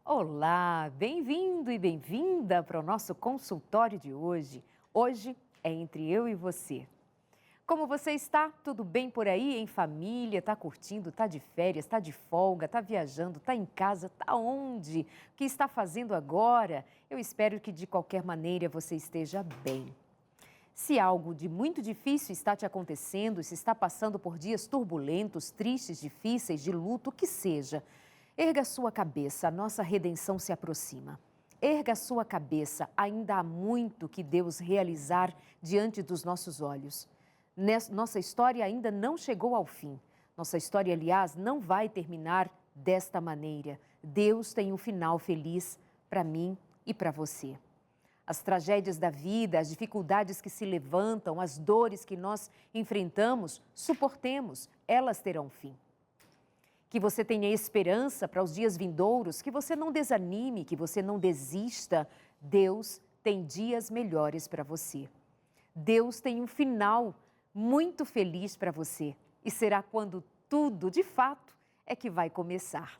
Olá, bem-vindo e bem-vinda para o nosso consultório de hoje. Hoje é entre eu e você. Como você está? Tudo bem por aí? Em família? Está curtindo? Está de férias? Está de folga? Está viajando? Está em casa? Está onde? O que está fazendo agora? Eu espero que de qualquer maneira você esteja bem. Se algo de muito difícil está te acontecendo, se está passando por dias turbulentos, tristes, difíceis, de luto, o que seja, erga sua cabeça, a nossa redenção se aproxima. Erga sua cabeça, ainda há muito que Deus realizar diante dos nossos olhos. Nossa história ainda não chegou ao fim. Nossa história, aliás, não vai terminar desta maneira. Deus tem um final feliz para mim e para você. As tragédias da vida, as dificuldades que se levantam, as dores que nós enfrentamos, suportemos, elas terão fim. Que você tenha esperança para os dias vindouros, que você não desanime, que você não desista. Deus tem dias melhores para você. Deus tem um final muito feliz para você e será quando tudo, de fato, é que vai começar.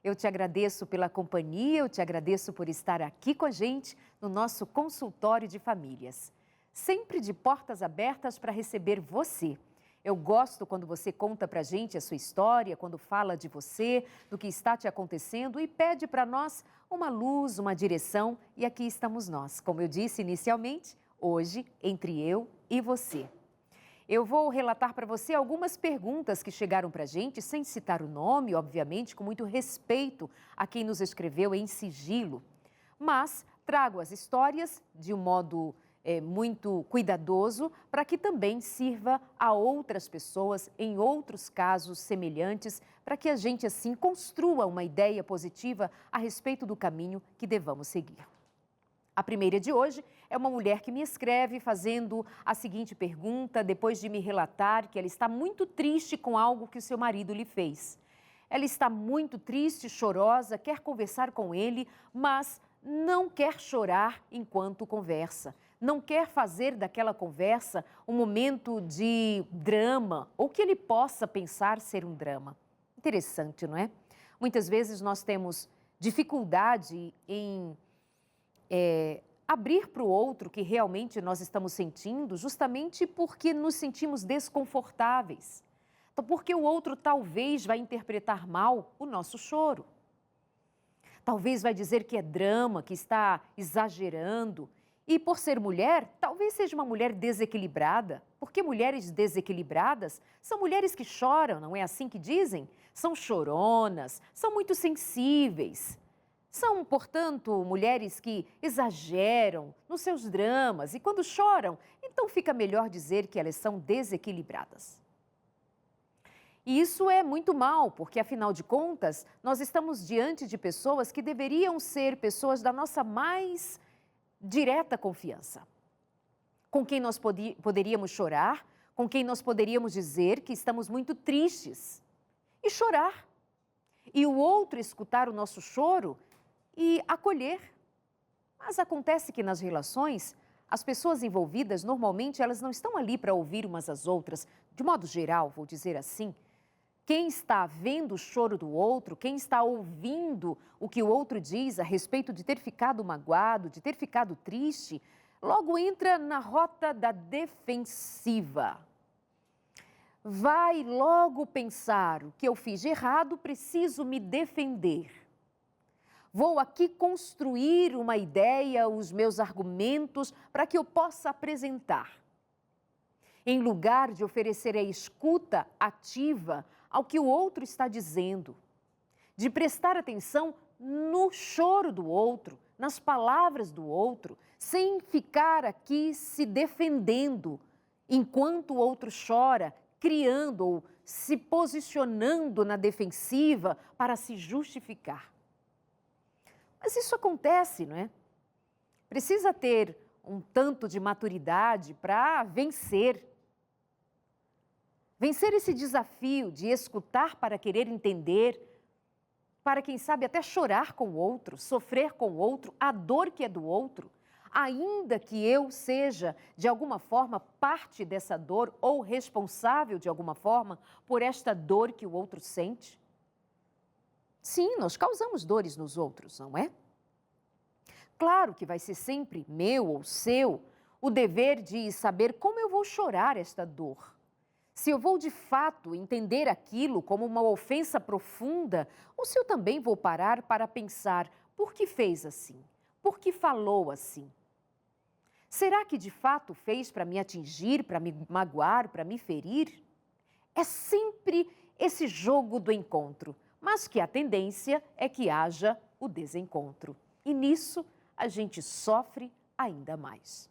Eu te agradeço pela companhia, eu te agradeço por estar aqui com a gente no nosso consultório de famílias. Sempre de portas abertas para receber você. Eu gosto quando você conta para a gente a sua história, quando fala de você, do que está te acontecendo e pede para nós uma luz, uma direção. E aqui estamos nós, como eu disse inicialmente, hoje entre eu e você. Eu vou relatar para você algumas perguntas que chegaram para a gente, sem citar o nome, obviamente, com muito respeito a quem nos escreveu em sigilo. Mas trago as histórias de um modo muito cuidadoso para que também sirva a outras pessoas em outros casos semelhantes, para que a gente assim construa uma ideia positiva a respeito do caminho que devamos seguir. A primeira de hoje é uma mulher que me escreve fazendo a seguinte pergunta, depois de me relatar que ela está muito triste com algo que o seu marido lhe fez. Ela está muito triste, chorosa, quer conversar com ele, mas não quer chorar enquanto conversa. Não quer fazer daquela conversa um momento de drama ou que ele possa pensar ser um drama. Interessante, não é? Muitas vezes nós temos dificuldade em abrir para o outro que realmente nós estamos sentindo, justamente porque nos sentimos desconfortáveis. Então, porque o outro talvez vai interpretar mal o nosso choro. Talvez vai dizer que é drama, que está exagerando. E por ser mulher, talvez seja uma mulher desequilibrada, porque mulheres desequilibradas são mulheres que choram, não é assim que dizem? São choronas, são muito sensíveis. São, portanto, mulheres que exageram nos seus dramas e quando choram, então fica melhor dizer que elas são desequilibradas. E isso é muito mal, porque afinal de contas, nós estamos diante de pessoas que deveriam ser pessoas da nossa mais direta confiança. Com quem nós poderíamos chorar, com quem nós poderíamos dizer que estamos muito tristes e chorar. E o outro escutar o nosso choro e acolher. Mas acontece que nas relações, as pessoas envolvidas, normalmente, elas não estão ali para ouvir umas às outras, de modo geral, vou dizer assim. Quem está vendo o choro do outro, quem está ouvindo o que o outro diz a respeito de ter ficado magoado, de ter ficado triste, logo entra na rota da defensiva. Vai logo pensar: o que eu fiz de errado, preciso me defender. Vou aqui construir uma ideia, os meus argumentos, para que eu possa apresentar. Em lugar de oferecer a escuta ativa ao que o outro está dizendo, de prestar atenção no choro do outro, nas palavras do outro, sem ficar aqui se defendendo, enquanto o outro chora, criando ou se posicionando na defensiva para se justificar. Mas isso acontece, não é? Precisa ter um tanto de maturidade para vencer. Vencer esse desafio de escutar para querer entender, para quem sabe até chorar com o outro, sofrer com o outro, a dor que é do outro, ainda que eu seja, de alguma forma, parte dessa dor ou responsável, de alguma forma, por esta dor que o outro sente. Sim, nós causamos dores nos outros, não é? Claro que vai ser sempre meu ou seu o dever de saber como eu vou chorar esta dor. Se eu vou de fato entender aquilo como uma ofensa profunda ou se eu também vou parar para pensar por que fez assim, por que falou assim. Será que de fato fez para me atingir, para me magoar, para me ferir? É sempre esse jogo do encontro, mas que a tendência é que haja o desencontro. E nisso a gente sofre ainda mais.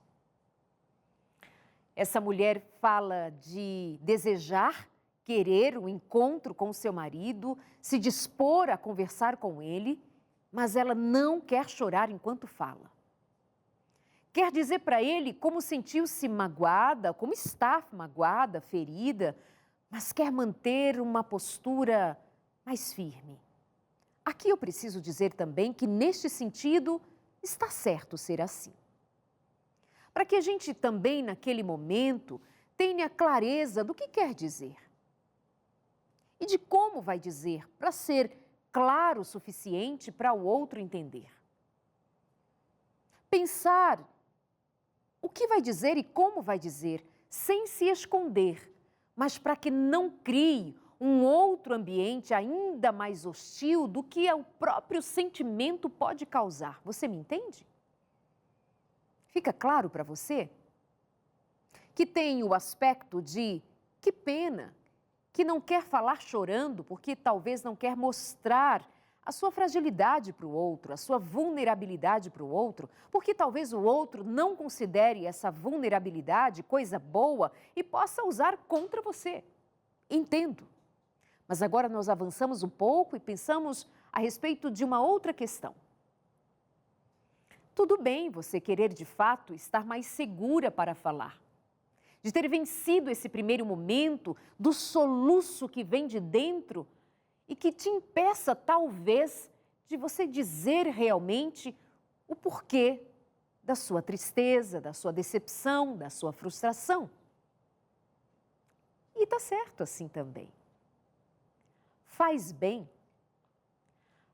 Essa mulher fala de desejar, querer um encontro com seu marido, se dispor a conversar com ele, mas ela não quer chorar enquanto fala. Quer dizer para ele como sentiu-se magoada, como está magoada, ferida, mas quer manter uma postura mais firme. Aqui eu preciso dizer também que, neste sentido, está certo ser assim. Para que a gente também, naquele momento, tenha clareza do que quer dizer. E de como vai dizer, para ser claro o suficiente para o outro entender. Pensar o que vai dizer e como vai dizer, sem se esconder, mas para que não crie um outro ambiente ainda mais hostil do que o próprio sentimento pode causar. Você me entende? Fica claro para você? Que tem o aspecto de que pena, que não quer falar chorando porque talvez não quer mostrar a sua fragilidade para o outro, a sua vulnerabilidade para o outro, porque talvez o outro não considere essa vulnerabilidade coisa boa e possa usar contra você. Entendo. Mas agora nós avançamos um pouco e pensamos a respeito de uma outra questão. Tudo bem você querer de fato estar mais segura para falar, de ter vencido esse primeiro momento do soluço que vem de dentro e que te impeça, talvez, de você dizer realmente o porquê da sua tristeza, da sua decepção, da sua frustração. E está certo assim também. Faz bem.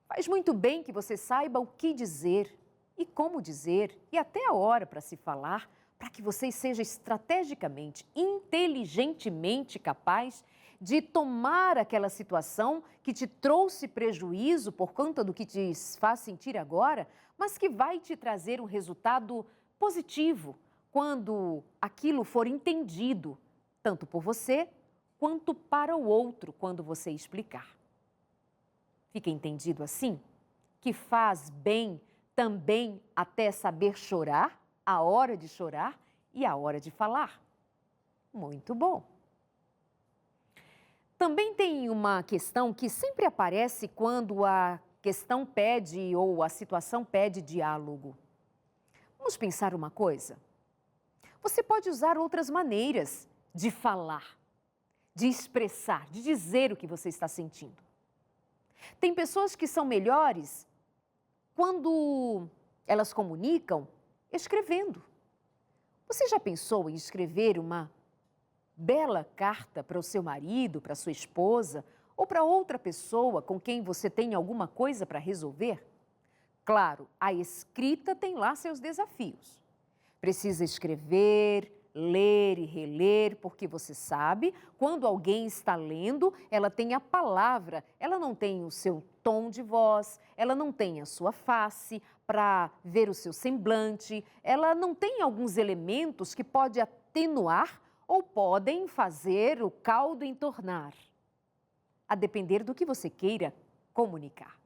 Faz muito bem que você saiba o que dizer e como dizer e até a hora para se falar, para que você seja estrategicamente, inteligentemente capaz de tomar aquela situação que te trouxe prejuízo por conta do que te faz sentir agora, mas que vai te trazer um resultado positivo quando aquilo for entendido, tanto por você quanto para o outro quando você explicar. Fica entendido assim? Que faz bem também até saber chorar, a hora de chorar e a hora de falar. Muito bom. Também tem uma questão que sempre aparece quando a questão pede ou a situação pede diálogo. Vamos pensar uma coisa? Você pode usar outras maneiras de falar, de expressar, de dizer o que você está sentindo. Tem pessoas que são melhores quando elas comunicam escrevendo. Você já pensou em escrever uma bela carta para o seu marido, para a sua esposa ou para outra pessoa com quem você tem alguma coisa para resolver? Claro, a escrita tem lá seus desafios. Precisa escrever, ler e reler, porque você sabe, quando alguém está lendo, ela tem a palavra, ela não tem o seu tom de voz, ela não tem a sua face para ver o seu semblante, ela não tem alguns elementos que pode atenuar ou podem fazer o caldo entornar, a depender do que você queira comunicar.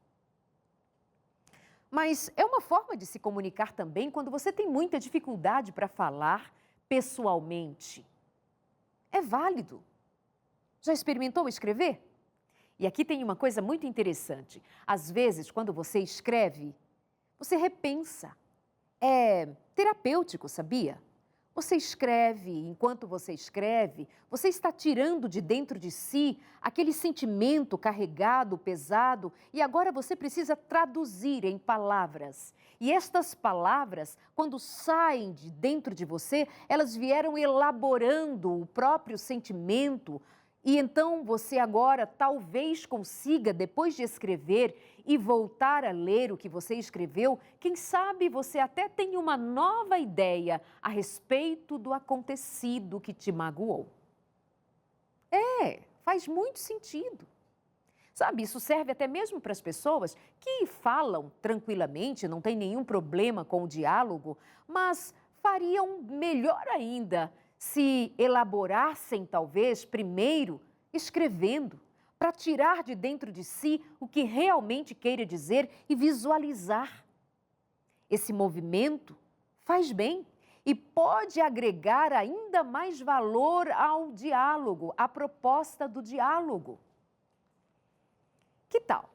Mas é uma forma de se comunicar também quando você tem muita dificuldade para falar pessoalmente. É válido. Já experimentou escrever? E aqui tem uma coisa muito interessante. Às vezes, quando você escreve, você repensa. É terapêutico, sabia? Você escreve, enquanto você escreve, você está tirando de dentro de si aquele sentimento carregado, pesado, e agora você precisa traduzir em palavras. E estas palavras, quando saem de dentro de você, elas vieram elaborando o próprio sentimento E então você agora talvez consiga, depois de escrever e voltar a ler o que você escreveu, quem sabe você até tem uma nova ideia a respeito do acontecido que te magoou. Faz muito sentido. Sabe, isso serve até mesmo para as pessoas que falam tranquilamente, não tem nenhum problema com o diálogo, mas fariam melhor ainda se elaborassem, talvez, primeiro, escrevendo, para tirar de dentro de si o que realmente queira dizer e visualizar. Esse movimento faz bem e pode agregar ainda mais valor ao diálogo, à proposta do diálogo. Que tal?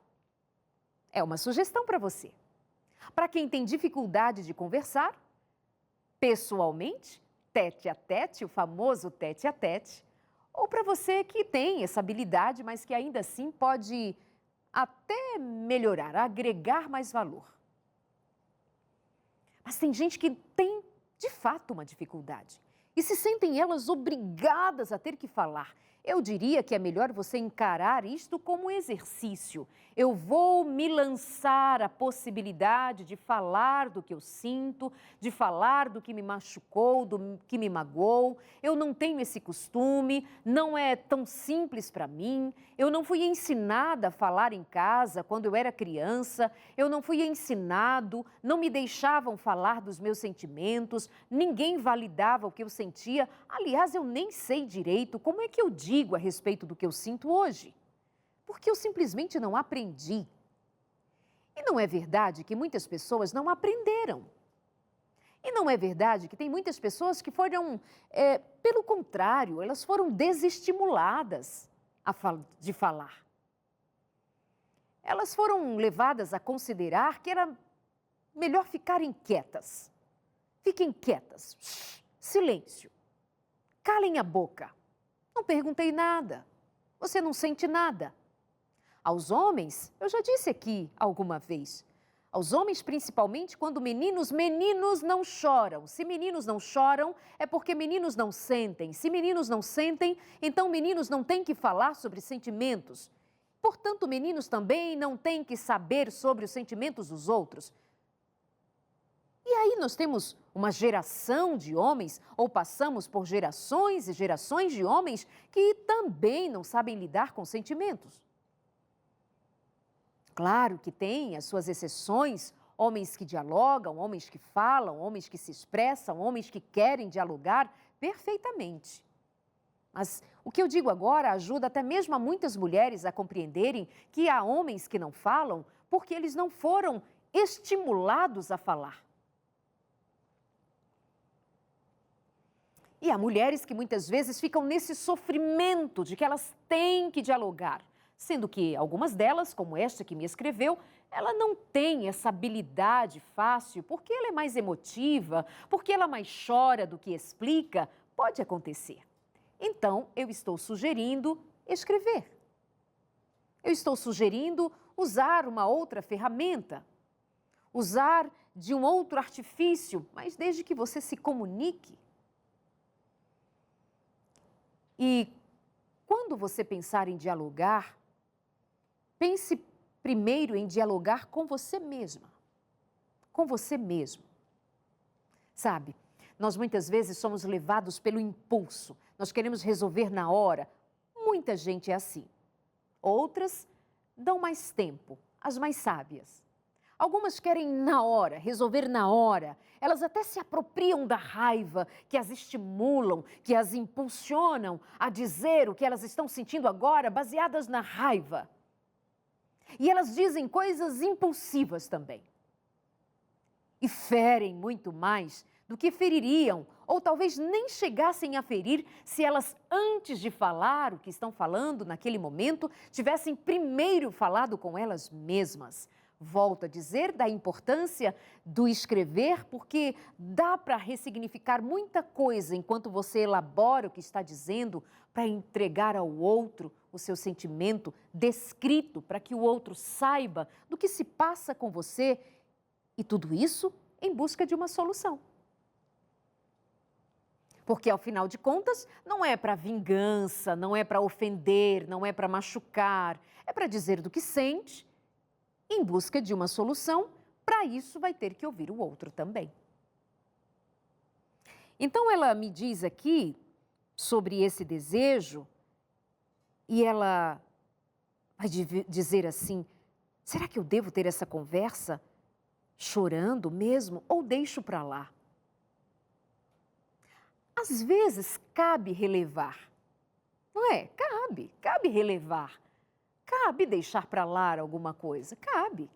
É uma sugestão para você. Para quem tem dificuldade de conversar, pessoalmente, tete a tete, o famoso tete a tete, ou para você que tem essa habilidade, mas que ainda assim pode até melhorar, agregar mais valor. Mas tem gente que tem, de fato, uma dificuldade e se sentem elas obrigadas a ter que falar. Eu diria que é melhor você encarar isto como um exercício. Eu vou me lançar a possibilidade de falar do que eu sinto, de falar do que me machucou, do que me magoou. Eu não tenho esse costume, não é tão simples para mim. Eu não fui ensinada a falar em casa quando eu era criança. Eu não fui ensinado, não me deixavam falar dos meus sentimentos. Ninguém validava o que eu sentia. Aliás, eu nem sei direito como é que eu digo a respeito do que eu sinto hoje, porque eu simplesmente não aprendi. E não é verdade que muitas pessoas não aprenderam. E não é verdade que tem muitas pessoas que foram, pelo contrário, elas foram desestimuladas de falar. Elas foram levadas a considerar que era melhor ficarem quietas. Fiquem quietas, silêncio, calem a boca. Não perguntei nada, você não sente nada. Aos homens, eu já disse aqui alguma vez, aos homens principalmente quando meninos não choram. Se meninos não choram, é porque meninos não sentem. Se meninos não sentem, então meninos não têm que falar sobre sentimentos. Portanto, meninos também não têm que saber sobre os sentimentos dos outros. E aí nós temos uma geração de homens, ou passamos por gerações e gerações de homens que também não sabem lidar com sentimentos. Claro que tem as suas exceções, homens que dialogam, homens que falam, homens que se expressam, homens que querem dialogar perfeitamente. Mas o que eu digo agora ajuda até mesmo a muitas mulheres a compreenderem que há homens que não falam porque eles não foram estimulados a falar. E há mulheres que muitas vezes ficam nesse sofrimento de que elas têm que dialogar, sendo que algumas delas, como esta que me escreveu, ela não tem essa habilidade fácil, porque ela é mais emotiva, porque ela mais chora do que explica, pode acontecer. Então, eu estou sugerindo escrever. Eu estou sugerindo usar uma outra ferramenta, usar de um outro artifício, mas desde que você se comunique. E quando você pensar em dialogar, pense primeiro em dialogar com você mesma, com você mesmo. Sabe, nós muitas vezes somos levados pelo impulso, nós queremos resolver na hora. Muita gente é assim. Outras dão mais tempo, as mais sábias. Algumas querem na hora, resolver na hora. Elas até se apropriam da raiva, que as estimulam, que as impulsionam a dizer o que elas estão sentindo agora, baseadas na raiva. E elas dizem coisas impulsivas também. E ferem muito mais do que feririam, ou talvez nem chegassem a ferir se elas, antes de falar o que estão falando naquele momento, tivessem primeiro falado com elas mesmas. Volto a dizer da importância do escrever, porque dá para ressignificar muita coisa enquanto você elabora o que está dizendo para entregar ao outro o seu sentimento descrito, para que o outro saiba do que se passa com você e tudo isso em busca de uma solução. Porque, ao final de contas, não é para vingança, não é para ofender, não é para machucar, é para dizer do que sente, em busca de uma solução. Para isso, vai ter que ouvir o outro também. Então, ela me diz aqui sobre esse desejo e ela vai dizer assim: será que eu devo ter essa conversa chorando mesmo ou deixo para lá? Às vezes, cabe relevar, não é? Cabe relevar. Cabe deixar para lá alguma coisa, cabe.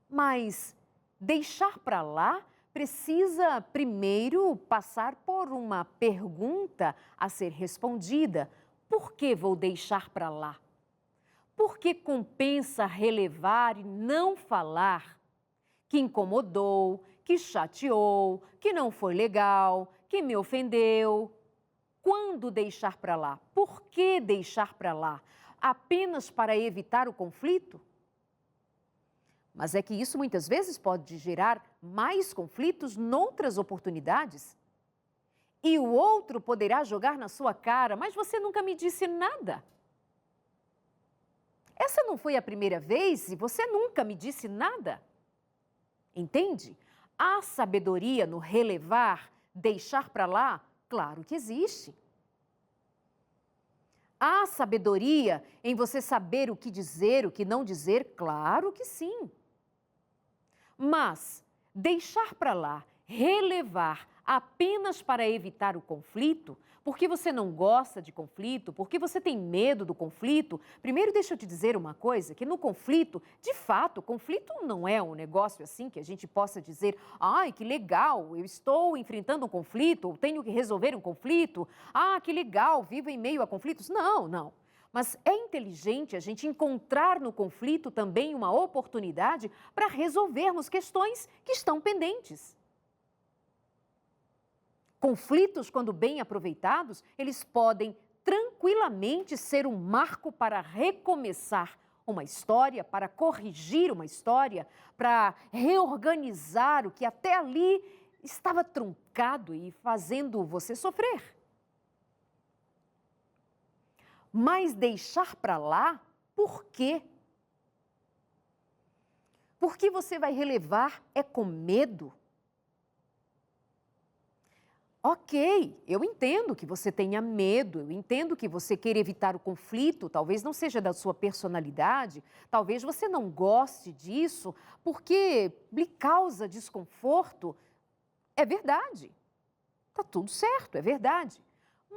Mas deixar para lá precisa primeiro passar por uma pergunta a ser respondida. Por que vou deixar para lá? Por que compensa relevar e não falar que incomodou, que chateou, que não foi legal, que me ofendeu? Quando deixar para lá? Por que deixar para lá? Apenas para evitar o conflito? Mas é que isso muitas vezes pode gerar mais conflitos noutras oportunidades. E o outro poderá jogar na sua cara: mas você nunca me disse nada. Essa não foi a primeira vez e você nunca me disse nada. Entende? Há sabedoria no relevar, deixar para lá? Claro que existe. Há sabedoria em você saber o que dizer, o que não dizer? Claro que sim. Mas deixar para lá, relevar apenas para evitar o conflito, porque você não gosta de conflito, porque você tem medo do conflito. Primeiro, deixa eu te dizer uma coisa, que no conflito, de fato, o conflito não é um negócio assim que a gente possa dizer: ai, que legal, eu estou enfrentando um conflito, ou tenho que resolver um conflito, ah, que legal, vivo em meio a conflitos. Não. Mas é inteligente a gente encontrar no conflito também uma oportunidade para resolvermos questões que estão pendentes. Conflitos, quando bem aproveitados, eles podem tranquilamente ser um marco para recomeçar uma história, para corrigir uma história, para reorganizar o que até ali estava truncado e fazendo você sofrer. Mas deixar para lá, por quê? Porque você vai relevar é com medo? Ok, eu entendo que você tenha medo, eu entendo que você queira evitar o conflito, talvez não seja da sua personalidade, talvez você não goste disso porque lhe causa desconforto. É verdade, está tudo certo, é verdade.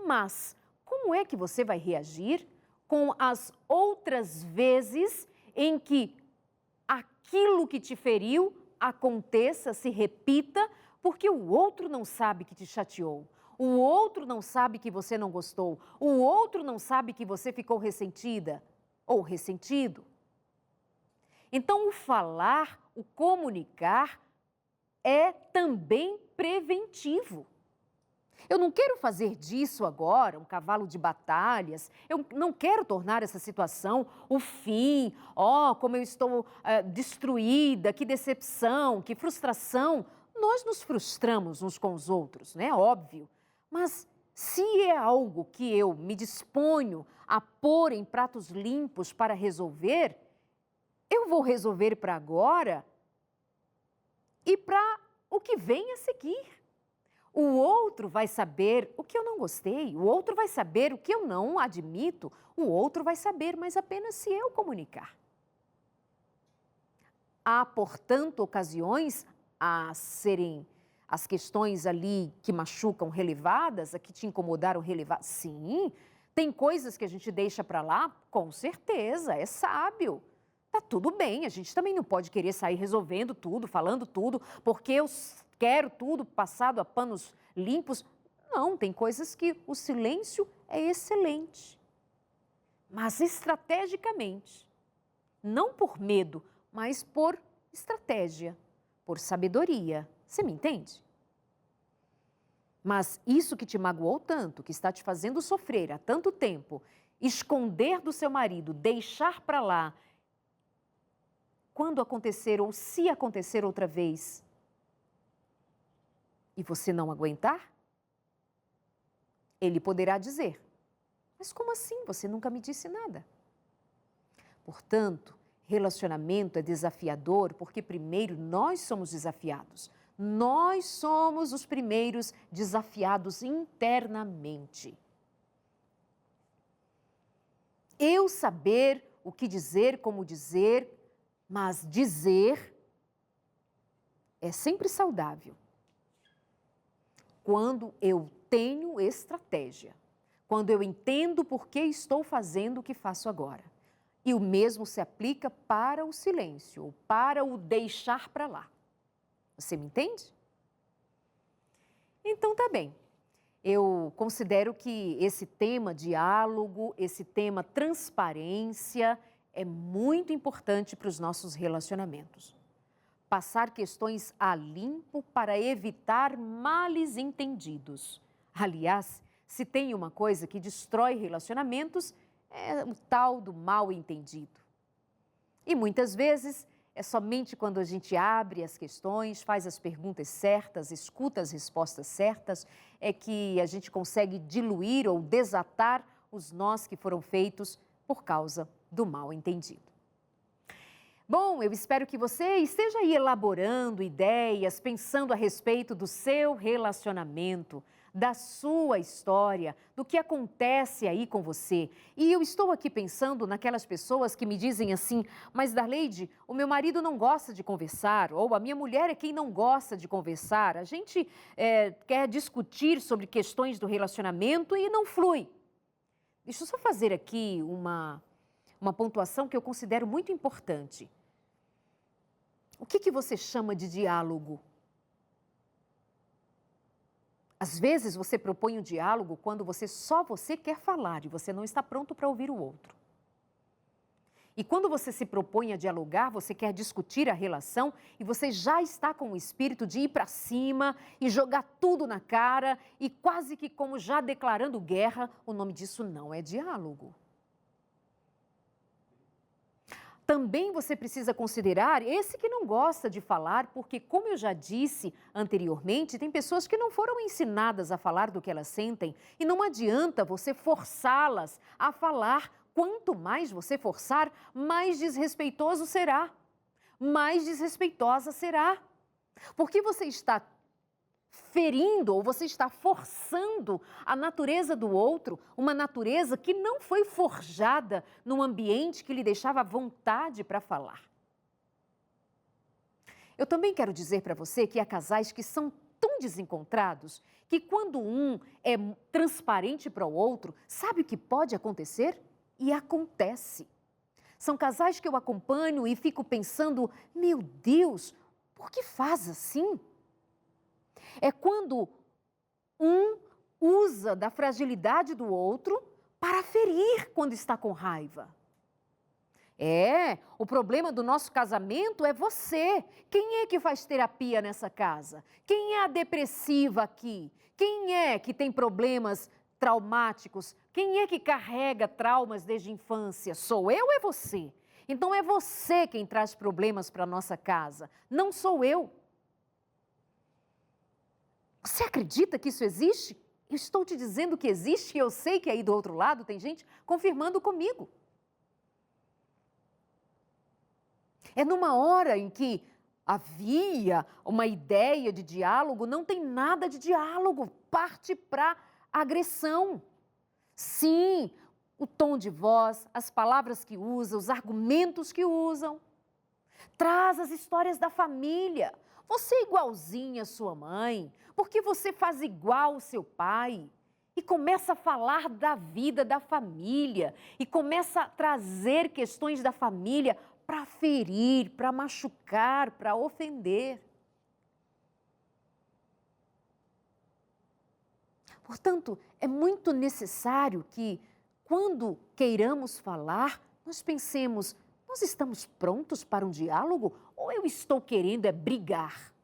Mas como é que você vai reagir com as outras vezes em que aquilo que te feriu aconteça, se repita, porque o outro não sabe que te chateou, o outro não sabe que você não gostou, o outro não sabe que você ficou ressentida ou ressentido? Então, o falar, o comunicar é também preventivo. Eu não quero fazer disso agora um cavalo de batalhas, eu não quero tornar essa situação o fim. Como eu estou destruída, que decepção, que frustração. Nós nos frustramos uns com os outros, não é óbvio. Mas se é algo que eu me disponho a pôr em pratos limpos para resolver, eu vou resolver para agora e para o que vem a seguir. O outro vai saber o que eu não gostei, o outro vai saber o que eu não admito, o outro vai saber, mas apenas se eu comunicar. Há, portanto, ocasiões a serem as questões ali que machucam relevadas, a que te incomodaram relevadas. Sim, tem coisas que a gente deixa para lá, com certeza, é sábio. Tá tudo bem, a gente também não pode querer sair resolvendo tudo, falando tudo, porque eu quero tudo passado a panos limpos. Não, tem coisas que o silêncio é excelente. Mas estrategicamente, não por medo, mas por estratégia, por sabedoria. Você me entende? Mas isso que te magoou tanto, que está te fazendo sofrer há tanto tempo, esconder do seu marido, deixar para lá, quando acontecer ou se acontecer outra vez, e você não aguentar, Ele poderá dizer: mas como assim? Você nunca me disse nada. Portanto, relacionamento é desafiador porque primeiro nós somos desafiados. Nós somos os primeiros desafiados internamente. Eu saber o que dizer, como dizer, mas dizer é sempre saudável. Quando eu tenho estratégia, quando eu entendo por que estou fazendo o que faço agora. E o mesmo se aplica para o silêncio, ou para o deixar para lá. Você me entende? Então tá bem. Eu considero que esse tema diálogo, esse tema transparência é muito importante para os nossos relacionamentos. Passar questões a limpo para evitar males entendidos. Aliás, se tem uma coisa que destrói relacionamentos, é o tal do mal entendido. E muitas vezes é somente quando a gente abre as questões, faz as perguntas certas, escuta as respostas certas, é que a gente consegue diluir ou desatar os nós que foram feitos por causa do mal entendido. Bom, eu espero que você esteja aí elaborando ideias, pensando a respeito do seu relacionamento, da sua história, do que acontece aí com você. E eu estou aqui pensando naquelas pessoas que me dizem assim: mas Darleide, o meu marido não gosta de conversar, ou a minha mulher é quem não gosta de conversar. A gente quer discutir sobre questões do relacionamento e não flui. Deixa eu só fazer aqui uma pontuação que eu considero muito importante. O que você chama de diálogo? Às vezes você propõe um diálogo quando só você quer falar e você não está pronto para ouvir o outro. E quando você se propõe a dialogar, você quer discutir a relação e você já está com o espírito de ir para cima e jogar tudo na cara e quase que como já declarando guerra. O nome disso não é diálogo. Também você precisa considerar esse que não gosta de falar, porque, como eu já disse anteriormente, tem pessoas que não foram ensinadas a falar do que elas sentem e não adianta você forçá-las a falar. Quanto mais você forçar, mais desrespeitoso será, mais desrespeitosa será, porque você está ferindo ou você está forçando a natureza do outro, uma natureza que não foi forjada num ambiente que lhe deixava vontade para falar. Eu também quero dizer para você que há casais que são tão desencontrados que quando um é transparente para o outro, sabe o que pode acontecer? E acontece. São casais que eu acompanho e fico pensando: meu Deus, por que faz assim? É quando um usa da fragilidade do outro para ferir quando está com raiva. O problema do nosso casamento é você. Quem é que faz terapia nessa casa? Quem é a depressiva aqui? Quem é que tem problemas traumáticos? Quem é que carrega traumas desde a infância? Sou eu ou é você? Então é você quem traz problemas para a nossa casa, não sou eu. Você acredita que isso existe? Eu estou te dizendo que existe e eu sei que aí do outro lado tem gente confirmando comigo. É numa hora em que havia uma ideia de diálogo, não tem nada de diálogo, parte para agressão. Sim, o tom de voz, as palavras que usa, os argumentos que usam. Traz as histórias da família. Você é igualzinha à sua mãe, porque você faz igual ao seu pai. E começa a falar da vida da família, e começa a trazer questões da família para ferir, para machucar, para ofender. Portanto, é muito necessário que, quando queiramos falar, nós pensemos: nós estamos prontos para um diálogo ou eu estou querendo brigar?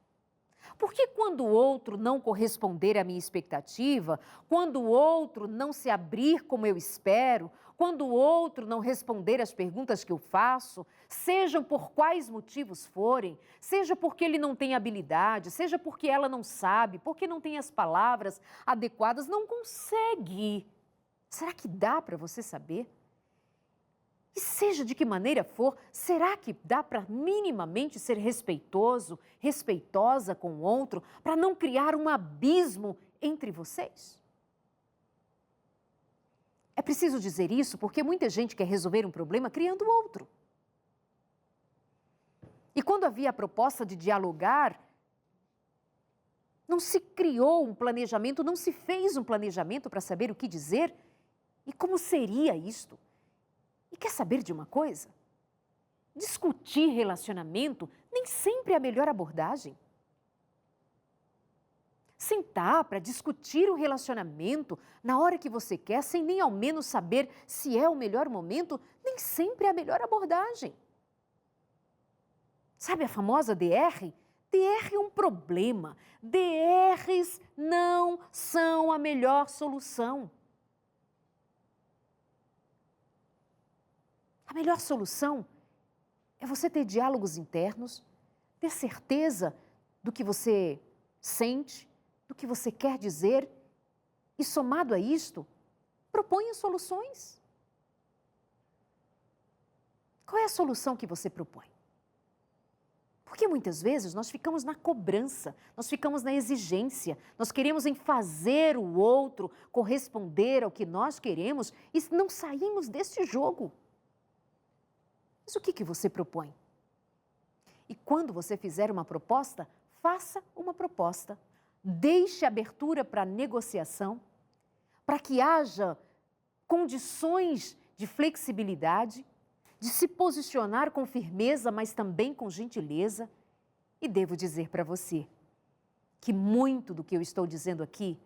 Porque quando o outro não corresponder à minha expectativa, quando o outro não se abrir como eu espero, quando o outro não responder às perguntas que eu faço, sejam por quais motivos forem, seja porque ele não tem habilidade, seja porque ela não sabe, porque não tem as palavras adequadas, não consegue. Será que dá para você saber? E seja de que maneira for, será que dá para minimamente ser respeitoso, respeitosa com o outro, para não criar um abismo entre vocês? É preciso dizer isso porque muita gente quer resolver um problema criando outro. E quando havia a proposta de dialogar, não se criou um planejamento, não se fez um planejamento para saber o que dizer e como seria isto. E quer saber de uma coisa? Discutir relacionamento nem sempre é a melhor abordagem. Sentar para discutir o relacionamento na hora que você quer, sem nem ao menos saber se é o melhor momento, nem sempre é a melhor abordagem. Sabe a famosa DR? DR é um problema. DRs não são a melhor solução. A melhor solução é você ter diálogos internos, ter certeza do que você sente, do que você quer dizer e, somado a isto, proponha soluções. Qual é a solução que você propõe? Porque muitas vezes nós ficamos na cobrança, nós ficamos na exigência, nós queremos em fazer o outro corresponder ao que nós queremos e não saímos desse jogo. Mas o que você propõe? E quando você fizer uma proposta, faça uma proposta. Deixe abertura para negociação, para que haja condições de flexibilidade, de se posicionar com firmeza, mas também com gentileza. E devo dizer para você que muito do que eu estou dizendo aqui,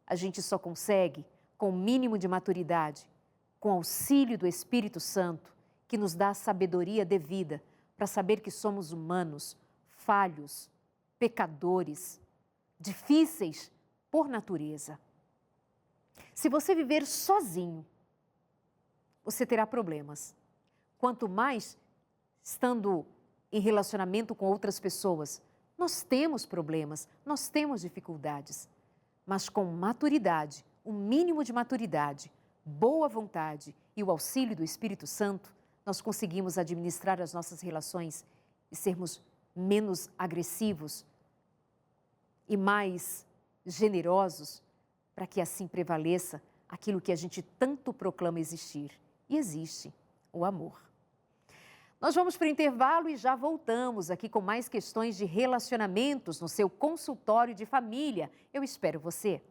a gente só consegue com o mínimo de maturidade, com auxílio do Espírito Santo, que nos dá a sabedoria devida para saber que somos humanos, falhos, pecadores, difíceis por natureza. Se você viver sozinho, você terá problemas. Quanto mais estando em relacionamento com outras pessoas, nós temos problemas, nós temos dificuldades. Mas com maturidade, um mínimo de maturidade, boa vontade e o auxílio do Espírito Santo, nós conseguimos administrar as nossas relações e sermos menos agressivos e mais generosos, para que assim prevaleça aquilo que a gente tanto proclama existir. E existe o amor. Nós vamos para o intervalo e já voltamos aqui com mais questões de relacionamentos no seu consultório de família. Eu espero você.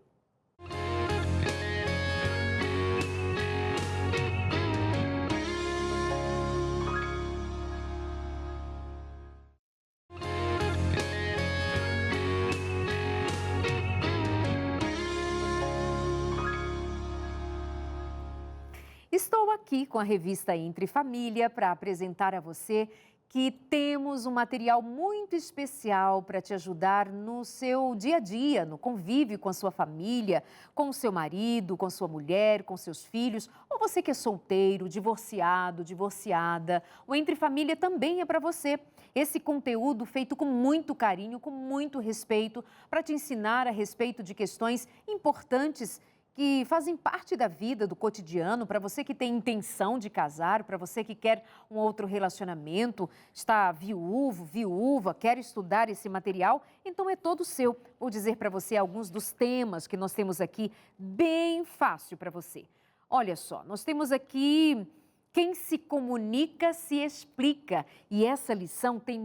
Estou aqui com a revista Entre Família para apresentar a você que temos um material muito especial para te ajudar no seu dia a dia, no convívio com a sua família, com o seu marido, com sua mulher, com seus filhos, ou você que é solteiro, divorciado, divorciada. O Entre Família também é para você. Esse conteúdo feito com muito carinho, com muito respeito, para te ensinar a respeito de questões importantes que fazem parte da vida, do cotidiano, para você que tem intenção de casar, para você que quer um outro relacionamento, está viúvo, viúva, quer estudar esse material, então é todo seu. Vou dizer para você alguns dos temas que nós temos aqui, bem fácil para você. Olha só, nós temos aqui quem se comunica se explica. E essa lição tem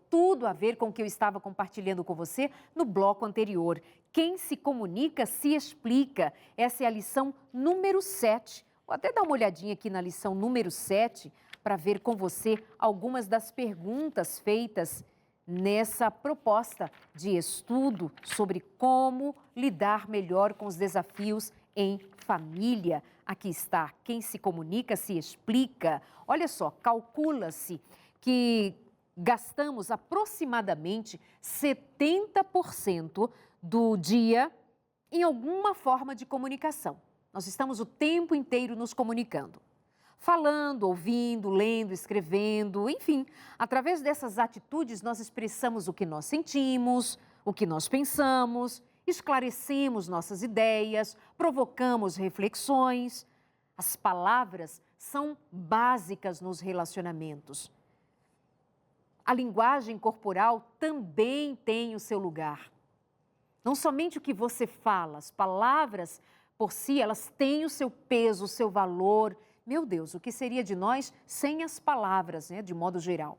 tudo a ver com o que eu estava compartilhando com você no bloco anterior. Quem se comunica se explica. Essa é a lição número 7. Vou até dar uma olhadinha aqui na lição número 7 para ver com você algumas das perguntas feitas nessa proposta de estudo sobre como lidar melhor com os desafios em família. Aqui está, quem se comunica se explica. Olha só, calcula-se que gastamos aproximadamente 70% do dia em alguma forma de comunicação. Nós estamos o tempo inteiro nos comunicando. Falando, ouvindo, lendo, escrevendo, enfim. Através dessas atitudes, nós expressamos o que nós sentimos, o que nós pensamos, esclarecemos nossas ideias, provocamos reflexões. As palavras são básicas nos relacionamentos. A linguagem corporal também tem o seu lugar. Não somente o que você fala, as palavras por si, elas têm o seu peso, o seu valor. Meu Deus, o que seria de nós sem as palavras, né, de modo geral?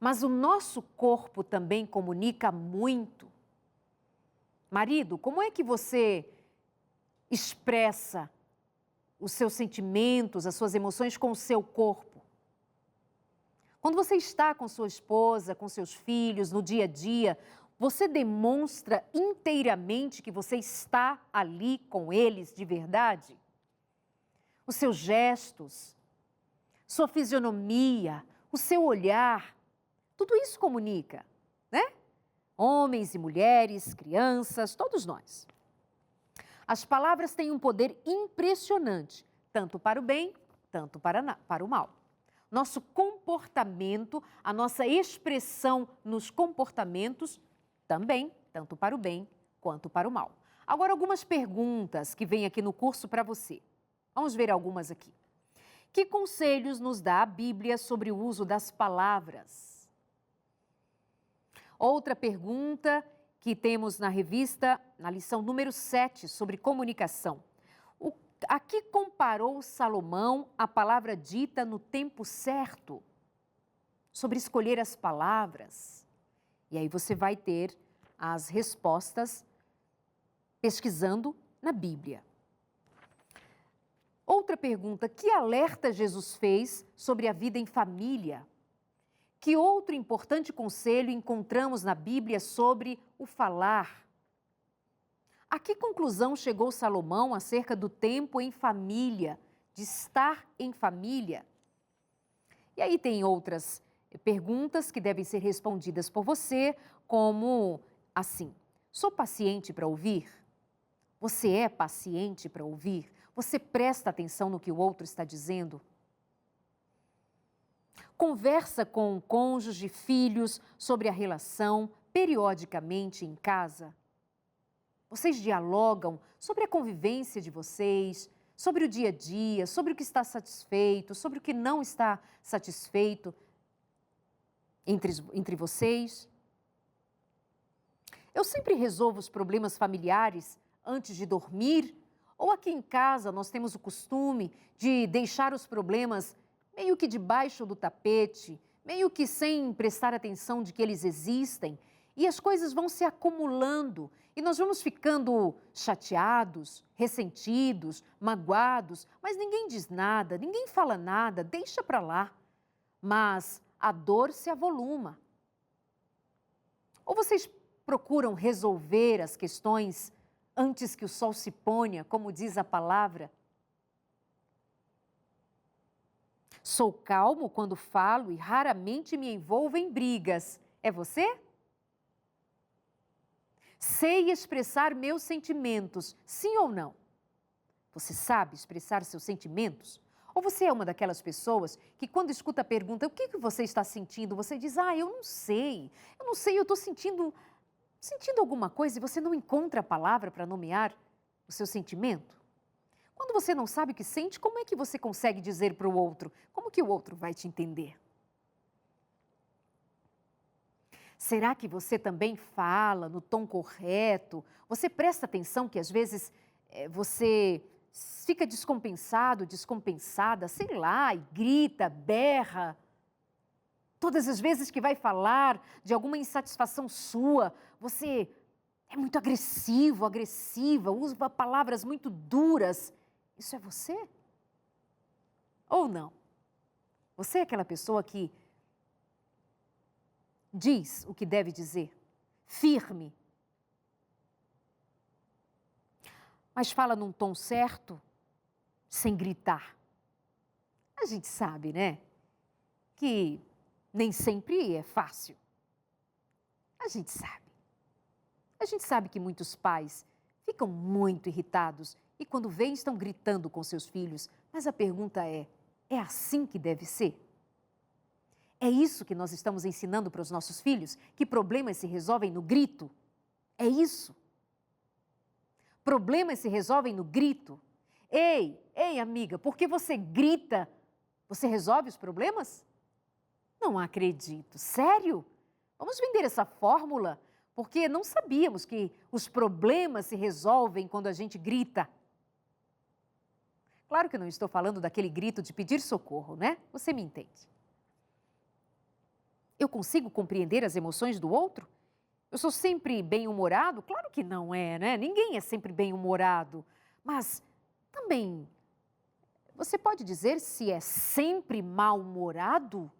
Mas o nosso corpo também comunica muito. Marido, como é que você expressa os seus sentimentos, as suas emoções com o seu corpo? Quando você está com sua esposa, com seus filhos, no dia a dia, você demonstra inteiramente que você está ali com eles de verdade? Os seus gestos, sua fisionomia, o seu olhar, tudo isso comunica, né? Homens e mulheres, crianças, todos nós. As palavras têm um poder impressionante, tanto para o bem, tanto para o mal. Nosso comportamento, a nossa expressão nos comportamentos também, tanto para o bem quanto para o mal. Agora, algumas perguntas que vêm aqui no curso para você. Vamos ver algumas aqui. Que conselhos nos dá a Bíblia sobre o uso das palavras? Outra pergunta que temos na revista, na lição número 7, sobre comunicação. A que comparou Salomão a palavra dita no tempo certo? Sobre escolher as palavras. E aí você vai ter as respostas pesquisando na Bíblia. Outra pergunta, que alerta Jesus fez sobre a vida em família? Que outro importante conselho encontramos na Bíblia sobre o falar? A que conclusão chegou Salomão acerca do tempo em família, de estar em família? E aí tem outras perguntas que devem ser respondidas por você, como assim: sou paciente para ouvir? Você é paciente para ouvir? Você presta atenção no que o outro está dizendo? Conversa com o cônjuge, filhos, sobre a relação, periodicamente em casa? Vocês dialogam sobre a convivência de vocês, sobre o dia a dia, sobre o que está satisfeito, sobre o que não está satisfeito entre vocês? Eu sempre resolvo os problemas familiares antes de dormir? Ou aqui em casa nós temos o costume de deixar os problemas meio que debaixo do tapete, meio que sem prestar atenção de que eles existem, e as coisas vão se acumulando e nós vamos ficando chateados, ressentidos, magoados, mas ninguém diz nada, ninguém fala nada, deixa para lá. Mas a dor se avoluma. Ou vocês procuram resolver as questões antes que o sol se ponha, como diz a palavra? Sou calmo quando falo e raramente me envolvo em brigas. É você? Sei expressar meus sentimentos, sim ou não? Você sabe expressar seus sentimentos? Ou você é uma daquelas pessoas que quando escuta a pergunta, o que você está sentindo? Você diz, eu não sei, eu estou sentindo alguma coisa e você não encontra a palavra para nomear o seu sentimento? Quando você não sabe o que sente, como é que você consegue dizer para o outro? Como que o outro vai te entender? Será que você também fala no tom correto? Você presta atenção que às vezes você fica descompensado, descompensada, sei lá, e grita, berra? Todas as vezes que vai falar de alguma insatisfação sua, você é muito agressivo, agressiva, usa palavras muito duras. Isso é você? Ou não? Você é aquela pessoa que diz o que deve dizer, firme, mas fala num tom certo, sem gritar. A gente sabe, né, que nem sempre é fácil. A gente sabe. A gente sabe que muitos pais ficam muito irritados e quando vêm estão gritando com seus filhos. Mas a pergunta é assim que deve ser? É isso que nós estamos ensinando para os nossos filhos? Que problemas se resolvem no grito? É isso? Problemas se resolvem no grito? Ei, amiga, porque você grita, você resolve os problemas? Não acredito. Sério? Vamos vender essa fórmula? Porque não sabíamos que os problemas se resolvem quando a gente grita. Claro que eu não estou falando daquele grito de pedir socorro, né? Você me entende. Eu consigo compreender as emoções do outro? Eu sou sempre bem-humorado? Claro que não é, né? Ninguém é sempre bem-humorado. Mas também, você pode dizer se é sempre mal-humorado?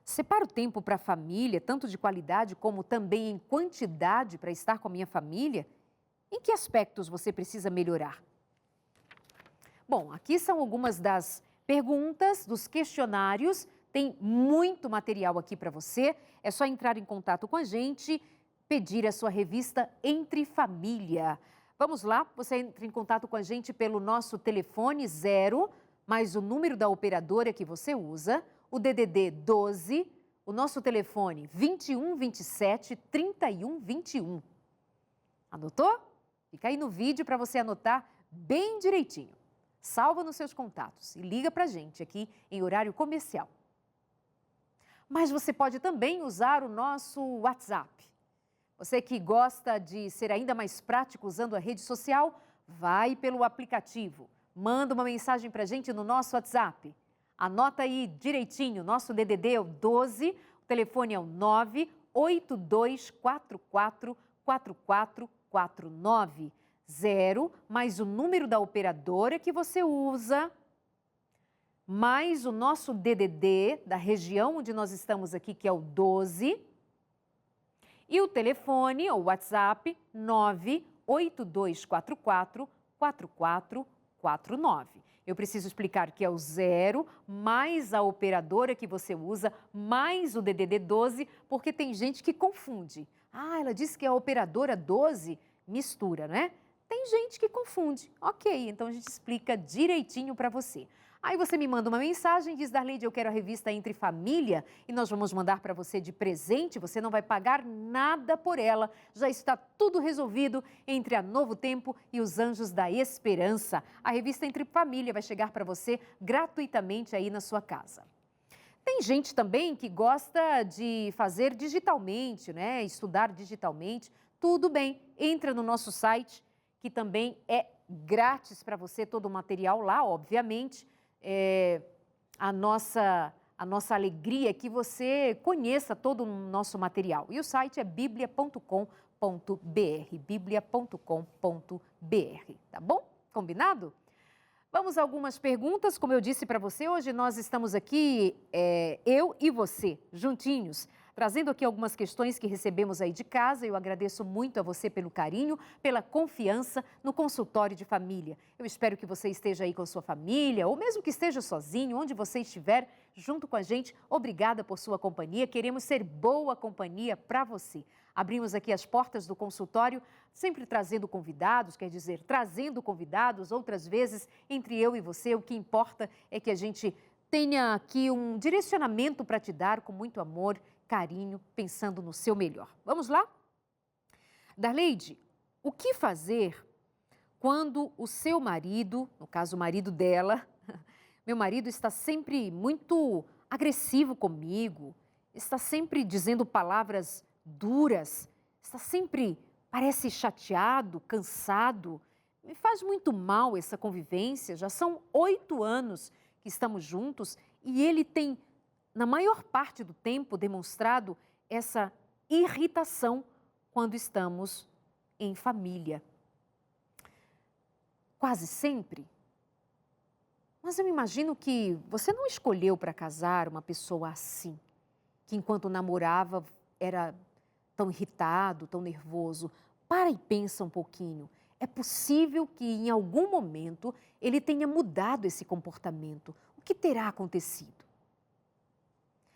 Separo o tempo para a família, tanto de qualidade como também em quantidade para estar com a minha família? Em que aspectos você precisa melhorar? Bom, aqui são algumas das perguntas, dos questionários. Tem muito material aqui para você. É só entrar em contato com a gente, pedir a sua revista Entre Família. Vamos lá, você entra em contato com a gente pelo nosso telefone 0, mais o número da operadora que você usa, o DDD 12, o nosso telefone 21 27 31 21. Anotou? Fica aí no vídeo para você anotar bem direitinho. Salva nos seus contatos e liga para a gente aqui em horário comercial. Mas você pode também usar o nosso WhatsApp. Você que gosta de ser ainda mais prático usando a rede social, vai pelo aplicativo. Manda uma mensagem para a gente no nosso WhatsApp. Anota aí direitinho, nosso DDD é o 12, o telefone é o 982444449, 0, mais o número da operadora que você usa, mais o nosso DDD da região onde nós estamos aqui, que é o 12, e o telefone, ou WhatsApp, 982444449. Eu preciso explicar que é o 0, mais a operadora que você usa, mais o DDD 12, porque tem gente que confunde. Ah, ela disse que é a operadora 12, mistura, né? Tem gente que confunde. Ok, então a gente explica direitinho para você. Aí você me manda uma mensagem e diz, Darleide, eu quero a revista Entre Família e nós vamos mandar para você de presente, você não vai pagar nada por ela. Já está tudo resolvido entre a Novo Tempo e os Anjos da Esperança. A revista Entre Família vai chegar para você gratuitamente aí na sua casa. Tem gente também que gosta de fazer digitalmente, né? Estudar digitalmente. Tudo bem, entra no nosso site, que também é grátis para você, todo o material lá, obviamente. A nossa alegria é que você conheça todo o nosso material. E o site é biblia.com.br, biblia.com.br, tá bom? Combinado? Vamos a algumas perguntas. Como eu disse para você, hoje nós estamos aqui, eu e você, juntinhos, trazendo aqui algumas questões que recebemos aí de casa. Eu agradeço muito a você pelo carinho, pela confiança no consultório de família. Eu espero que você esteja aí com a sua família, ou mesmo que esteja sozinho, onde você estiver, junto com a gente. Obrigada por sua companhia. Queremos ser boa companhia para você. Abrimos aqui as portas do consultório, sempre trazendo convidados, quer dizer, trazendo convidados, outras vezes entre eu e você. O que importa é que a gente tenha aqui um direcionamento para te dar com muito amor, carinho, pensando no seu melhor. Vamos lá? Darleide, o que fazer quando o seu marido, no caso o marido dela, meu marido está sempre muito agressivo comigo, está sempre dizendo palavras duras, está sempre, parece chateado, cansado. Me faz muito mal essa convivência, já são 8 anos que estamos juntos e ele tem, na maior parte do tempo, demonstrado essa irritação quando estamos em família. Quase sempre. Mas eu imagino que você não escolheu para casar uma pessoa assim, que enquanto namorava era tão irritado, tão nervoso. Para e pensa um pouquinho. É possível que em algum momento ele tenha mudado esse comportamento. O que terá acontecido?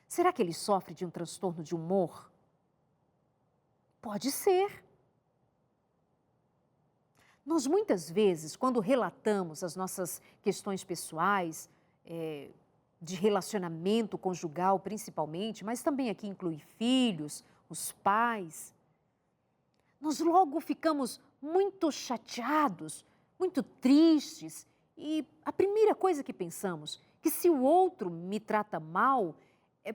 Será que ele sofre de um transtorno de humor? Pode ser. Nós muitas vezes, quando relatamos as nossas questões pessoais, de relacionamento conjugal principalmente, mas também aqui inclui filhos, os pais, nós logo ficamos muito chateados, muito tristes e a primeira coisa que pensamos, que se o outro me trata mal, é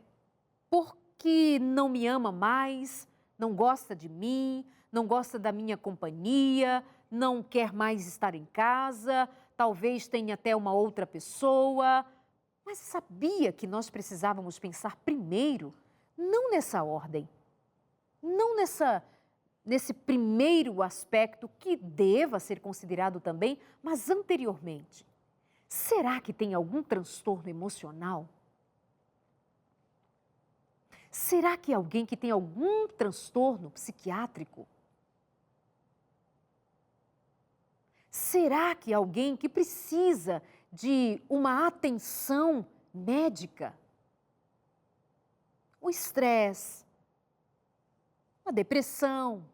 porque não me ama mais, não gosta de mim, não gosta da minha companhia, não quer mais estar em casa, talvez tenha até uma outra pessoa. Mas sabia que nós precisávamos pensar primeiro, não nessa ordem, não nesse primeiro aspecto que deva ser considerado também, mas anteriormente. Será que tem algum transtorno emocional? Será que é alguém que tem algum transtorno psiquiátrico? Será que é alguém que precisa de uma atenção médica? O estresse, a depressão,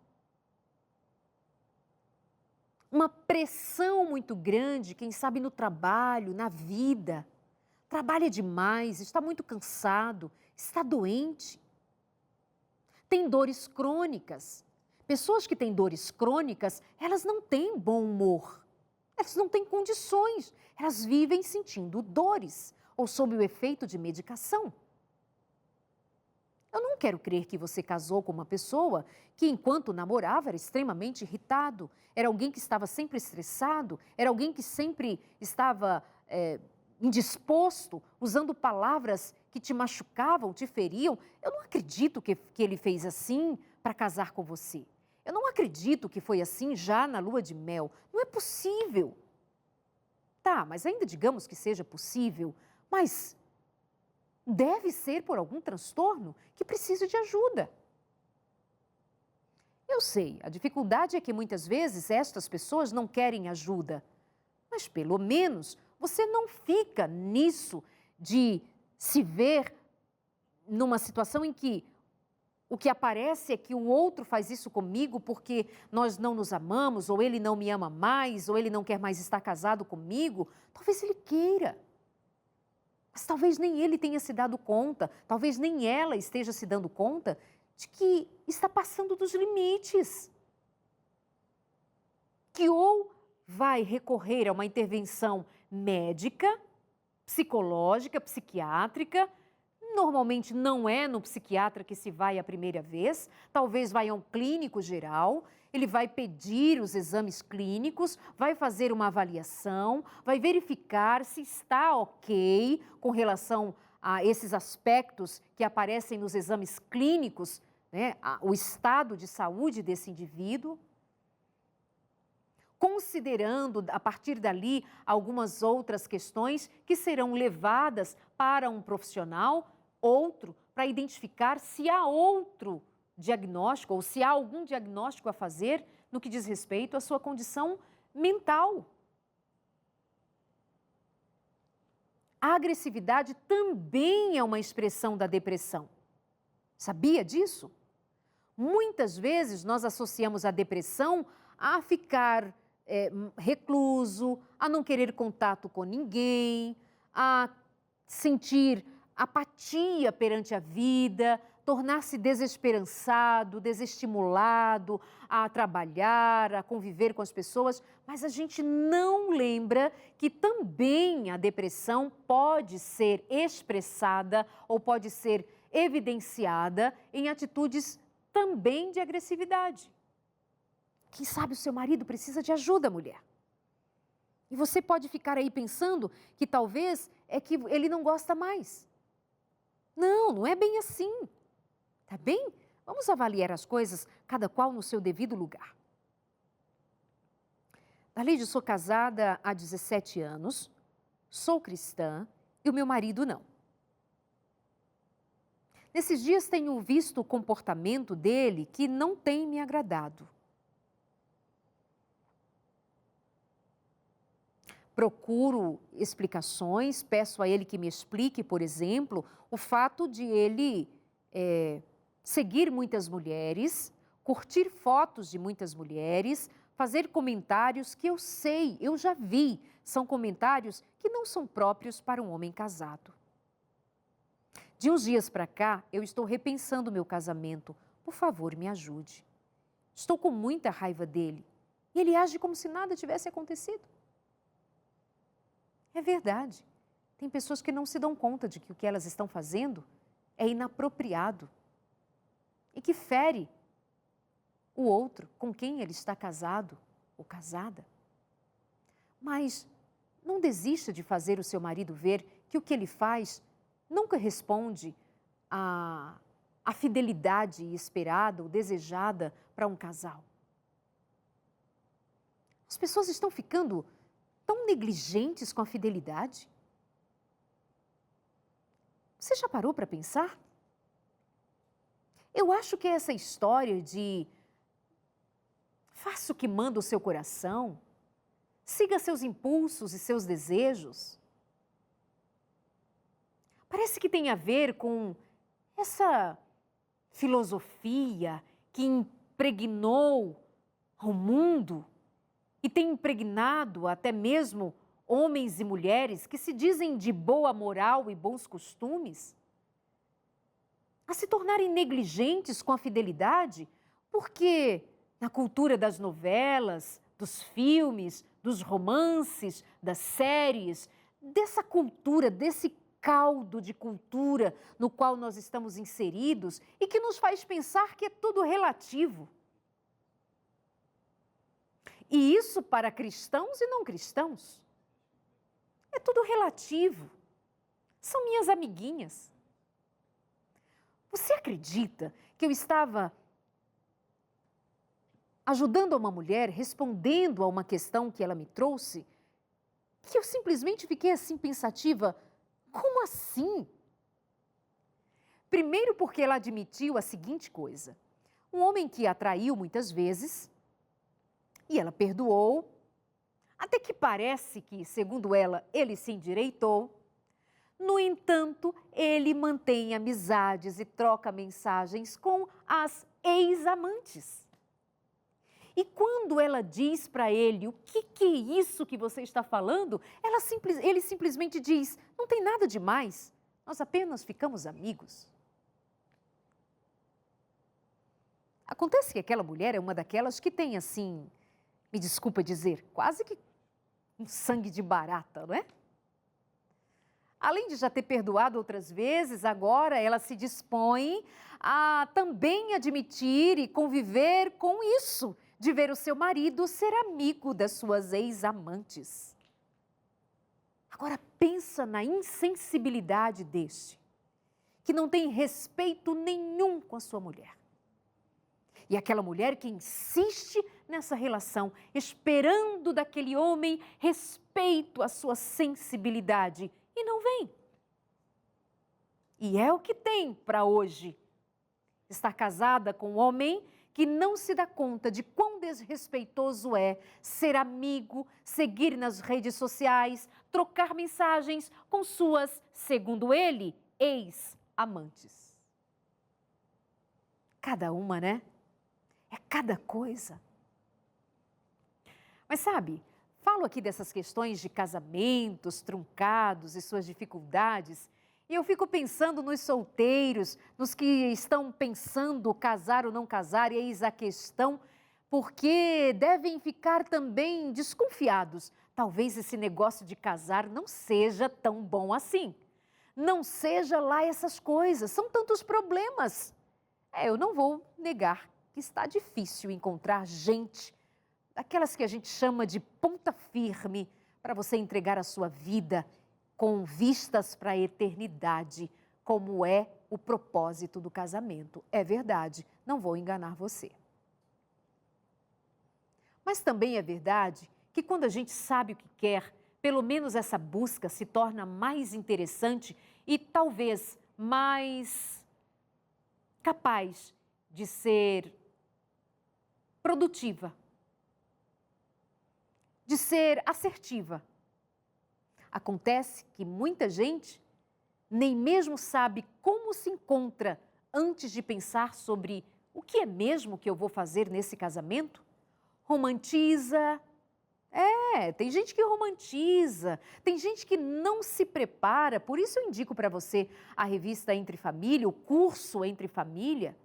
uma pressão muito grande, quem sabe no trabalho, na vida, trabalha demais, está muito cansado, está doente, tem dores crônicas. Pessoas que têm dores crônicas, elas não têm bom humor, elas não têm condições, elas vivem sentindo dores ou sob o efeito de medicação. Eu não quero crer que você casou com uma pessoa que, enquanto namorava, era extremamente irritado, era alguém que estava sempre estressado, era alguém que sempre estava indisposto, usando palavras que te machucavam, te feriam. Eu não acredito que ele fez assim para casar com você. Eu não acredito que foi assim já na lua de mel. Não é possível. Tá, mas ainda digamos que seja possível, mas deve ser por algum transtorno que precise de ajuda. Eu sei, a dificuldade é que muitas vezes estas pessoas não querem ajuda, mas pelo menos você não fica nisso de se ver numa situação em que o que aparece é que o outro faz isso comigo porque nós não nos amamos, ou ele não me ama mais, ou ele não quer mais estar casado comigo. Talvez ele queira. Mas talvez nem ele tenha se dado conta, talvez nem ela esteja se dando conta de que está passando dos limites. Que ou vai recorrer a uma intervenção médica, psicológica, psiquiátrica. Normalmente não é no psiquiatra que se vai a primeira vez, talvez vai a um clínico geral, ele vai pedir os exames clínicos, vai fazer uma avaliação, vai verificar se está ok com relação a esses aspectos que aparecem nos exames clínicos, né, o estado de saúde desse indivíduo. Considerando, a partir dali, algumas outras questões que serão levadas para um profissional, outro, para identificar se há outro diagnóstico ou se há algum diagnóstico a fazer no que diz respeito à sua condição mental. A agressividade também é uma expressão da depressão. Sabia disso? Muitas vezes nós associamos a depressão a ficar recluso, a não querer contato com ninguém, a sentir apatia perante a vida, tornar-se desesperançado, desestimulado a trabalhar, a conviver com as pessoas, mas a gente não lembra que também a depressão pode ser expressada ou pode ser evidenciada em atitudes também de agressividade. Quem sabe o seu marido precisa de ajuda, mulher. E você pode ficar aí pensando que talvez é que ele não gosta mais. Não, não é bem assim. Tá bem? Vamos avaliar as coisas, cada qual no seu devido lugar. Darleide, eu sou casada há 17 anos, sou cristã e o meu marido não. Nesses dias tenho visto o comportamento dele que não tem me agradado. Procuro explicações, peço a ele que me explique, por exemplo, o fato de ele seguir muitas mulheres, curtir fotos de muitas mulheres, fazer comentários que eu sei, eu já vi, são comentários que não são próprios para um homem casado. De uns dias para cá, eu estou repensando meu casamento. Por favor, me ajude. Estou com muita raiva dele e ele age como se nada tivesse acontecido. É verdade. Tem pessoas que não se dão conta de que o que elas estão fazendo é inapropriado e que fere o outro com quem ele está casado ou casada. Mas não desista de fazer o seu marido ver que o que ele faz não corresponde à fidelidade esperada ou desejada para um casal. As pessoas estão ficando tão negligentes com a fidelidade. Você já parou para pensar? Eu acho que essa história de faça o que manda o seu coração, siga seus impulsos e seus desejos, parece que tem a ver com essa filosofia que impregnou o mundo e tem impregnado até mesmo homens e mulheres que se dizem de boa moral e bons costumes, a se tornarem negligentes com a fidelidade, porque na cultura das novelas, dos filmes, dos romances, das séries, dessa cultura, desse caldo de cultura no qual nós estamos inseridos e que nos faz pensar que é tudo relativo. E isso para cristãos e não cristãos. É tudo relativo. São minhas amiguinhas. Você acredita que eu estava ajudando uma mulher, respondendo a uma questão que ela me trouxe, que eu simplesmente fiquei assim pensativa, como assim? Primeiro porque ela admitiu a seguinte coisa, um homem que a traiu muitas vezes, e ela perdoou, até que parece que, segundo ela, ele se endireitou. No entanto, ele mantém amizades e troca mensagens com as ex-amantes. E quando ela diz para ele, o que é isso que você está falando? Ele simplesmente diz, não tem nada demais, nós apenas ficamos amigos. Acontece que aquela mulher é uma daquelas que tem assim, me desculpa dizer, quase que um sangue de barata, não é? Além de já ter perdoado outras vezes, agora ela se dispõe a também admitir e conviver com isso, de ver o seu marido ser amigo das suas ex-amantes. Agora pensa na insensibilidade deste, que não tem respeito nenhum com a sua mulher. E aquela mulher que insiste nessa relação, esperando daquele homem respeito à sua sensibilidade, e não vem. E é o que tem para hoje. Estar casada com um homem que não se dá conta de quão desrespeitoso é ser amigo, seguir nas redes sociais, trocar mensagens com suas, segundo ele, ex-amantes. Cada uma, né? É cada coisa. Mas sabe, falo aqui dessas questões de casamentos truncados e suas dificuldades, e eu fico pensando nos solteiros, nos que estão pensando casar ou não casar, e eis a questão, porque devem ficar também desconfiados. Talvez esse negócio de casar não seja tão bom assim. Não seja lá essas coisas, são tantos problemas. Eu não vou negar que está difícil encontrar gente, daquelas que a gente chama de ponta firme, para você entregar a sua vida com vistas para a eternidade, como é o propósito do casamento. É verdade, não vou enganar você. Mas também é verdade que quando a gente sabe o que quer, pelo menos essa busca se torna mais interessante e talvez mais capaz de ser produtiva, de ser assertiva. Acontece que muita gente nem mesmo sabe como se encontra antes de pensar sobre o que é mesmo que eu vou fazer nesse casamento, romantiza. Tem gente que romantiza, tem gente que não se prepara. Por isso eu indico para você a revista Entre Família, o curso Entre Família.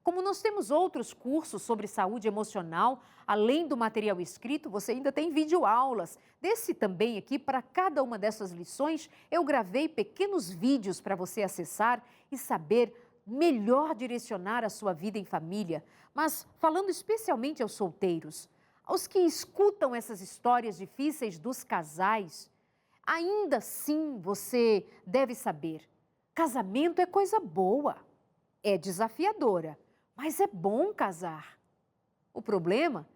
Como nós temos outros cursos sobre saúde emocional, além do material escrito, você ainda tem videoaulas. Desse também aqui, para cada uma dessas lições, eu gravei pequenos vídeos para você acessar e saber melhor direcionar a sua vida em família. Mas falando especialmente aos solteiros, aos que escutam essas histórias difíceis dos casais, ainda assim você deve saber, casamento é coisa boa, é desafiadora, mas é bom casar. O problema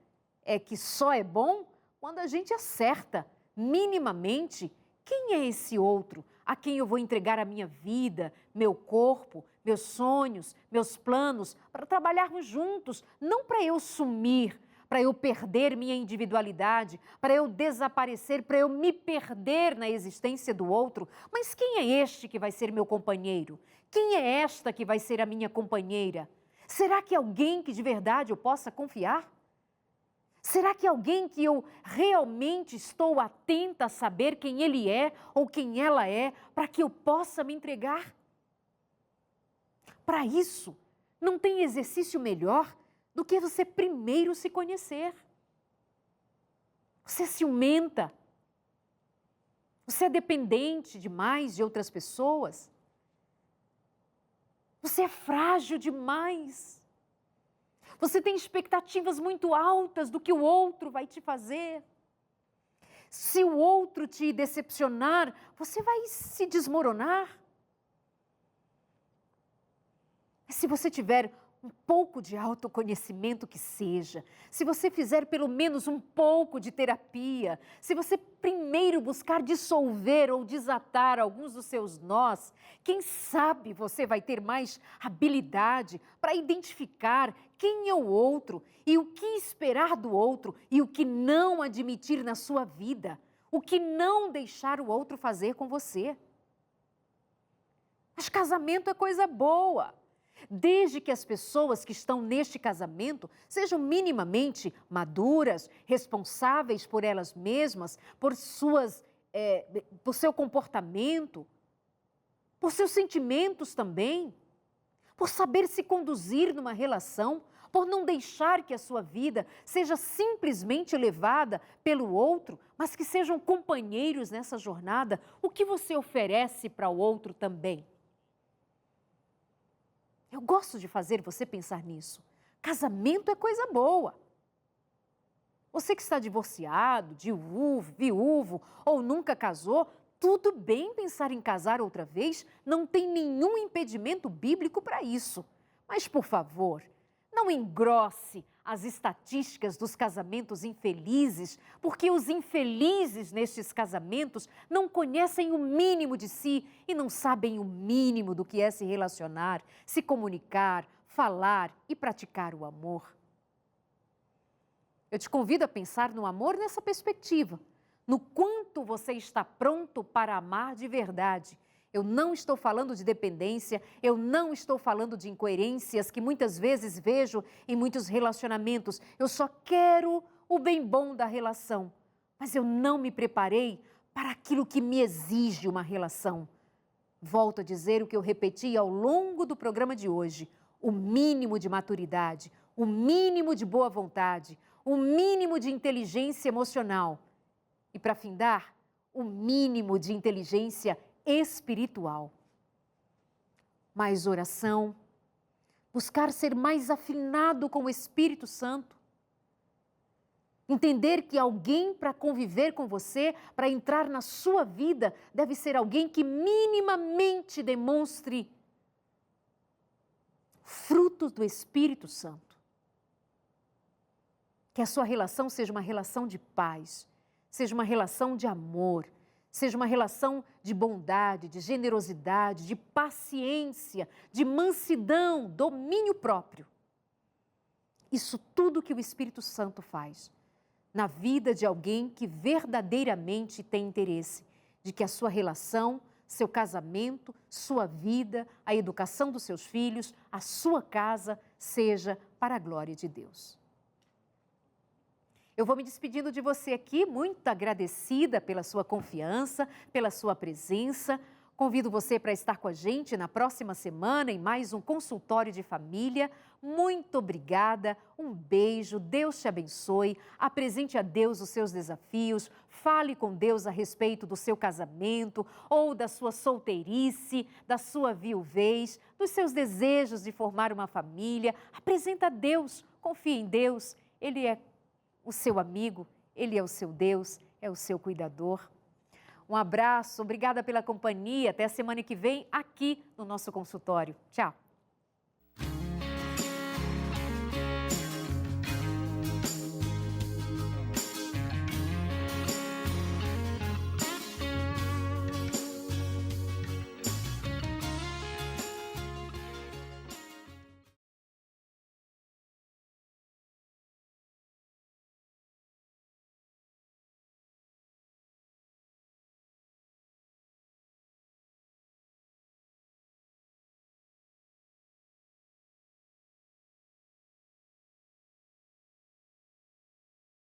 é que só é bom quando a gente acerta minimamente quem é esse outro a quem eu vou entregar a minha vida, meu corpo, meus sonhos, meus planos, para trabalharmos juntos, não para eu sumir, para eu perder minha individualidade, para eu desaparecer, para eu me perder na existência do outro. Mas quem é este que vai ser meu companheiro? Quem é esta que vai ser a minha companheira? Será que é alguém que de verdade eu possa confiar? Será que é alguém que eu realmente estou atenta a saber quem ele é ou quem ela é, para que eu possa me entregar? Para isso, não tem exercício melhor do que você primeiro se conhecer. Você é ciumenta. Você é dependente demais de outras pessoas. Você é frágil demais. Você tem expectativas muito altas do que o outro vai te fazer. Se o outro te decepcionar, você vai se desmoronar. Mas se você tiver um pouco de autoconhecimento que seja, se você fizer pelo menos um pouco de terapia, se você primeiro buscar dissolver ou desatar alguns dos seus nós, quem sabe você vai ter mais habilidade para identificar quem é o outro e o que esperar do outro e o que não admitir na sua vida, o que não deixar o outro fazer com você. Mas casamento é coisa boa. Desde que as pessoas que estão neste casamento sejam minimamente maduras, responsáveis por elas mesmas, por seu comportamento, por seus sentimentos também, por saber se conduzir numa relação, por não deixar que a sua vida seja simplesmente levada pelo outro, mas que sejam companheiros nessa jornada. O que você oferece para o outro também? Eu gosto de fazer você pensar nisso. Casamento é coisa boa. Você que está divorciado, viúvo ou nunca casou, tudo bem pensar em casar outra vez, não tem nenhum impedimento bíblico para isso. Mas, por favor, não engrosse as estatísticas dos casamentos infelizes, porque os infelizes nestes casamentos não conhecem o mínimo de si e não sabem o mínimo do que é se relacionar, se comunicar, falar e praticar o amor. Eu te convido a pensar no amor nessa perspectiva, no quanto você está pronto para amar de verdade. Eu não estou falando de dependência, eu não estou falando de incoerências que muitas vezes vejo em muitos relacionamentos. Eu só quero o bem bom da relação, mas eu não me preparei para aquilo que me exige uma relação. Volto a dizer o que eu repeti ao longo do programa de hoje: o mínimo de maturidade, o mínimo de boa vontade, o mínimo de inteligência emocional. E para findar, o mínimo de inteligência espiritual. Mais oração, buscar ser mais afinado com o Espírito Santo, entender que alguém para conviver com você, para entrar na sua vida, deve ser alguém que minimamente demonstre frutos do Espírito Santo. Que a sua relação seja uma relação de paz, seja uma relação de amor, seja uma relação de bondade, de generosidade, de paciência, de mansidão, domínio próprio. Isso tudo que o Espírito Santo faz na vida de alguém que verdadeiramente tem interesse de que a sua relação, seu casamento, sua vida, a educação dos seus filhos, a sua casa seja para a glória de Deus. Eu vou me despedindo de você aqui, muito agradecida pela sua confiança, pela sua presença. Convido você para estar com a gente na próxima semana em mais um consultório de família. Muito obrigada, um beijo, Deus te abençoe. Apresente a Deus os seus desafios, fale com Deus a respeito do seu casamento ou da sua solteirice, da sua viuvez, dos seus desejos de formar uma família. Apresenta a Deus, confie em Deus, Ele é o seu amigo, Ele é o seu Deus, é o seu cuidador. Um abraço, obrigada pela companhia. Até a semana que vem aqui no nosso consultório. Tchau!